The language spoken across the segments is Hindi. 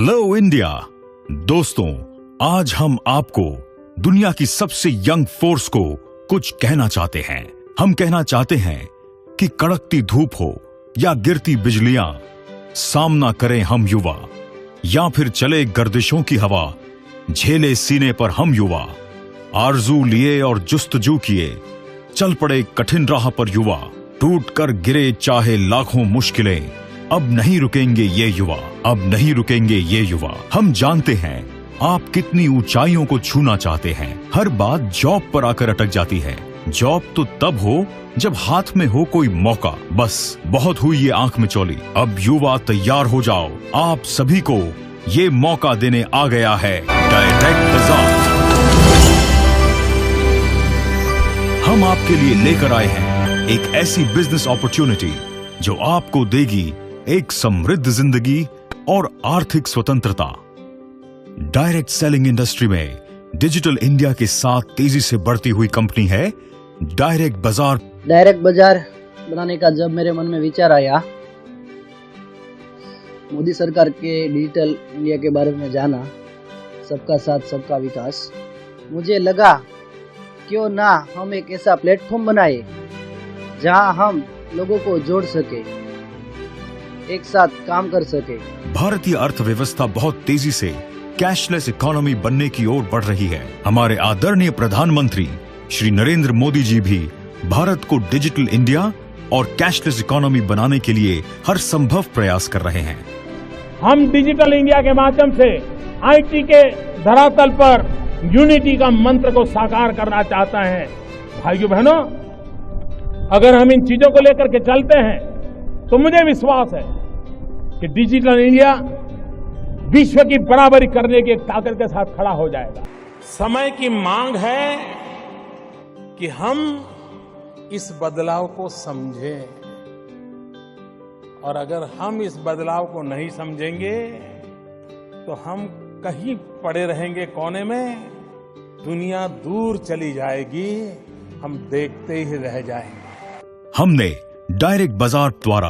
Hello India. दोस्तों, आज हम आपको दुनिया की सबसे यंग फोर्स को कुछ कहना चाहते हैं। हम कहना चाहते हैं कि कड़कती धूप हो या गिरती बिजलियां, सामना करें हम युवा, या फिर चले गर्दिशों की हवा, झेले सीने पर हम युवा। आरजू लिए और जुस्तजू किए, चल पड़े कठिन राह पर युवा। टूट कर गिरे चाहे लाखों मुश्किलें, अब नहीं रुकेंगे ये युवा, अब नहीं रुकेंगे ये युवा। हम जानते हैं आप कितनी ऊंचाइयों को छूना चाहते हैं। हर बात जॉब पर आकर अटक जाती है। जॉब तो तब हो जब हाथ में हो कोई मौका। बस बहुत हुई ये आंख में चोली, अब युवा तैयार हो जाओ। आप सभी को ये मौका देने आ गया है डायरेक्ट बाजार। हम आपके लिए लेकर आए हैं एक ऐसी बिजनेस अपॉर्चुनिटी जो आपको देगी एक समृद्ध जिंदगी और आर्थिक स्वतंत्रता। डायरेक्ट सेलिंग इंडस्ट्री में डिजिटल इंडिया के साथ तेजी से बढ़ती हुई कंपनी है डायरेक्ट बाजार। डायरेक्ट बाजार बनाने का जब मेरे मन में विचार आया, मोदी सरकार के डिजिटल इंडिया के बारे में जाना, सबका साथ सबका विकास, मुझे लगा क्यों ना हम एक ऐसा प्लेटफॉर्म बनाए जहां हम लोगों को जोड़ सके, एक साथ काम कर सके। भारतीय अर्थव्यवस्था बहुत तेजी से कैशलेस इकोनॉमी बनने की ओर बढ़ रही है। हमारे आदरणीय प्रधानमंत्री श्री नरेंद्र मोदी जी भी भारत को डिजिटल इंडिया और कैशलेस इकोनॉमी बनाने के लिए हर संभव प्रयास कर रहे हैं। हम डिजिटल इंडिया के माध्यम से आईटी के धरातल पर यूनिटी का मंत्र को साकार करना चाहते हैं। भाइयों बहनों, अगर हम इन चीजों को लेकर के चलते हैं तो मुझे विश्वास है कि डिजिटल इंडिया विश्व की बराबरी करने की एक ताकत के साथ खड़ा हो जाएगा। समय की मांग है कि हम इस बदलाव को समझें, और अगर हम इस बदलाव को नहीं समझेंगे तो हम कहीं पड़े रहेंगे कोने में, दुनिया दूर चली जाएगी, हम देखते ही रह जाएंगे। हमने डायरेक्ट बाजार द्वारा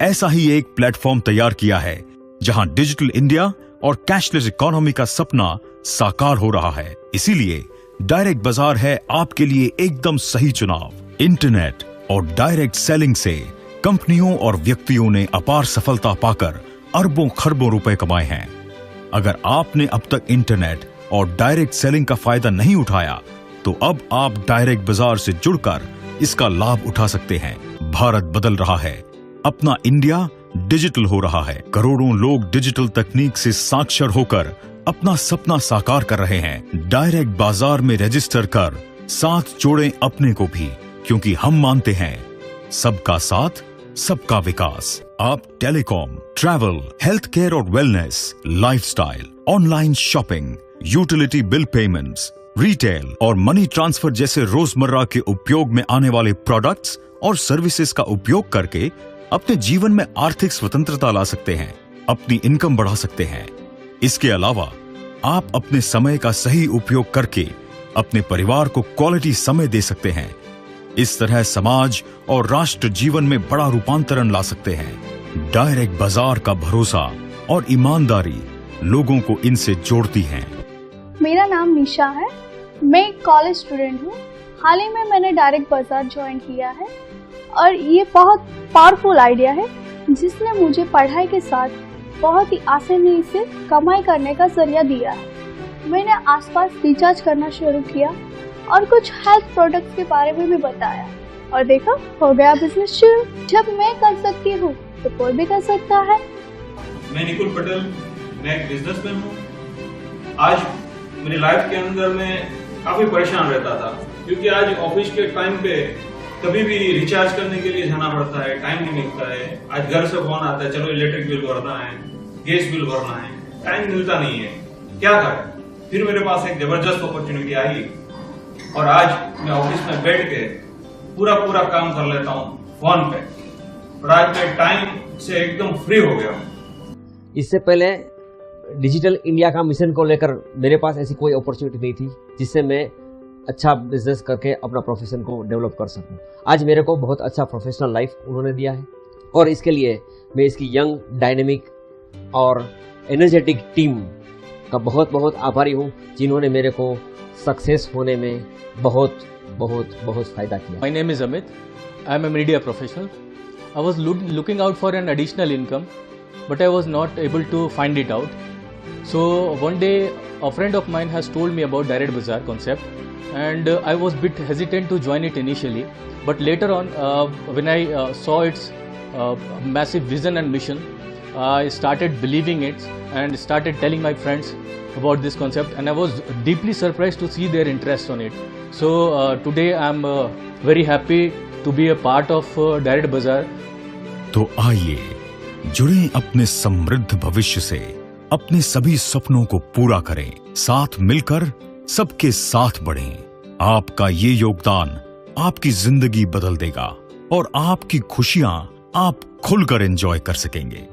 ऐसा ही एक प्लेटफॉर्म तैयार किया है जहां डिजिटल इंडिया और कैशलेस इकोनॉमी का सपना साकार हो रहा है। इसीलिए डायरेक्ट बाजार है आपके लिए एकदम सही चुनाव। इंटरनेट और डायरेक्ट सेलिंग से कंपनियों और व्यक्तियों ने अपार सफलता पाकर अरबों खरबों रुपए कमाए हैं। अगर आपने अब तक इंटरनेट और डायरेक्ट सेलिंग का फायदा नहीं उठाया तो अब आप डायरेक्ट बाजार से जुड़कर इसका लाभ उठा सकते हैं। भारत बदल रहा है, अपना इंडिया डिजिटल हो रहा है। करोड़ों लोग डिजिटल तकनीक से साक्षर होकर अपना सपना साकार कर रहे हैं। डायरेक्ट बाजार में रजिस्टर कर साथ जोड़ें अपने को भी, क्योंकि हम मानते हैं सबका साथ सबका विकास। आप टेलीकॉम, ट्रैवल, हेल्थ केयर और wellness, lifestyle, online shopping, utility bill payments, retail और मनी ट्रांसफर जैसे रोजमर्रा के उपयोग में आने वाले प्रोडक्ट्स और सर्विसेज का उपयोग करके अपने जीवन में आर्थिक स्वतंत्रता ला सकते हैं, अपनी इनकम बढ़ा सकते हैं। इसके अलावा आप अपने समय का सही उपयोग करके अपने परिवार को क्वालिटी समय दे सकते हैं। इस तरह समाज और राष्ट्र जीवन में बड़ा रूपांतरण ला सकते हैं। डायरेक्ट बाजार का भरोसा और ईमानदारी लोगों को इनसे जोड़ती है। मेरा नाम निशा है, मैं एक कॉलेज स्टूडेंट हूँ। हाल ही में मैंने डायरेक्ट बाजार ज्वाइन किया है और ये बहुत पावरफुल आइडिया है जिसने मुझे पढ़ाई के साथ बहुत ही आसानी से कमाई करने का जरिया दिया है। मैंने आसपास रिचार्ज करना शुरू किया और कुछ हेल्थ प्रोडक्ट्स के बारे में भी बताया और देखा, हो गया बिजनेस शुरू। जब मैं कर सकती हूँ तो कोई भी कर सकता है। मैं निकुल पटेल, मैं एक बिजनेसमैन हूँ। आज मेरी लाइफ के अंदर मैं काफी परेशान रहता था, क्योंकि आज ऑफिस के टाइम पे कभी भी रिचार्ज करने के लिए जाना पड़ता है, टाइम नहीं मिलता है। आज घर से फोन आता है, चलो इलेक्ट्रिक बिल भरना है, गैस बिल भरना है, टाइम मिलता नहीं है, क्या करें। फिर मेरे पास एक जबरदस्त अपॉर्चुनिटी आई और आज मैं ऑफिस में बैठ के पूरा काम कर लेता हूँ फोन पे, और आज मैं टाइम से एकदम फ्री हो गया हूँ। इससे पहले डिजिटल इंडिया का मिशन को लेकर मेरे पास ऐसी कोई अपॉर्चुनिटी नहीं थी जिससे मैं अच्छा बिजनेस करके अपना प्रोफेशन को डेवलप कर सकूं। आज मेरे को बहुत अच्छा प्रोफेशनल लाइफ उन्होंने दिया है और इसके लिए मैं इसकी यंग, डायनेमिक और एनर्जेटिक टीम का बहुत बहुत आभारी हूँ, जिन्होंने मेरे को सक्सेस होने में बहुत बहुत बहुत फायदा किया। My name is Amit. I am a media professional. I was looking out for an additional income, but I was not able to find it out. So one day a friend of mine has told me about Direct Bazaar concept, and I was a bit hesitant to join it initially. But later on, when I saw its massive vision and mission, I started believing it and started telling my friends about this concept, and I was deeply surprised to see their interest on it. So today I am very happy to be a part of Direct Bazaar. तो आइए जुड़े अपने समृद्ध भविष्य से, अपने सभी सपनों को पूरा करें, साथ मिलकर सबके साथ बढ़ें। आपका ये योगदान आपकी जिंदगी बदल देगा और आपकी खुशियां आप खुलकर एंजॉय कर सकेंगे।